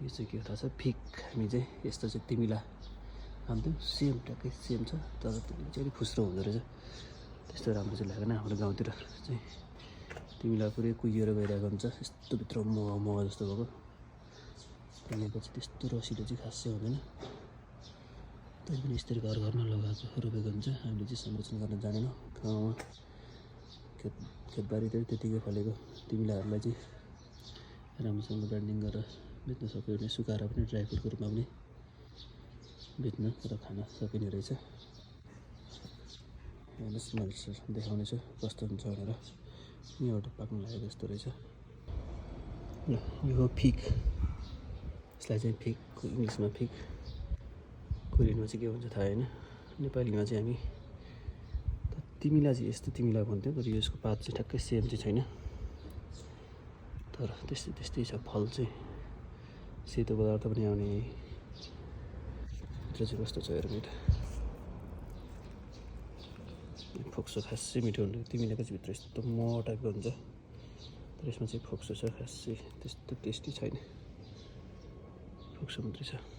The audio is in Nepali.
यो चाहिँ के थाहा छ फिक हामी चाहिँ यस्तो चाहिँ तिमीला खान्थ्यौँ सेम ट्याक्कै सेम छ तर तिमीले चाहिँ अलिक फुस्रो हुँदो रहेछ त्यस्तो राम्रो चाहिँ लागेन हाम्रो गाउँतिर चाहिँ तिमीला पुरै कुहिएर गइरहेको हुन्छ यस्तो भित्र मह जस्तो भएको त्यहाँदेखि चाहिँ त्यस्तो रसिलो चाहिँ खासै हुँदैन तै पनि यस्तरी घर घरमा लगाएको रोपेको हुन्छ हामीले चाहिँ संरक्षण गर्न जानेनौँ गाउँमा खेतबारीतिर त्यतिकै फलेको तिमीलाहरूलाई चाहिँ राम्रोसँग ब्रान्डिङ गरेर बेच्न सक्यो भने सुकाएर पनि ड्राई फ्रुटको रूपमा पनि बेच्न र खान सकिने रहेछ हेर्नुहोस् मैले देखाउनेछु कस्तो हुन्छ भनेर यहाँबाट पाक्नु लागेको जस्तो रहेछ ल यो हो फिक यसलाई चाहिँ फिक इङ्ग्लिसमा फिक कोरियनमा चाहिँ के भन्छ थाहा होइन नेपालीमा चाहिँ हामी तिमीला चाहिँ यस्तो तिमीला भन्थ्यौँ तर यसको पात चाहिँ ठ्याक्कै सेम चाहिँ छैन तर त्यस्तै छ फल चाहिँ सेतो पदार्थ पनि आउने भित्र चाहिँ कस्तो छ हेरौँ त फोक्सो खासै मिठो हुन्छ तिमीलाको चाहिँ भित्र यस्तो मह टाइपको हुन्छ तर यसमा चाहिँ फोक्सो छ खासै त्यस्तो टेस्टी छैन फोक्सो मात्रै छ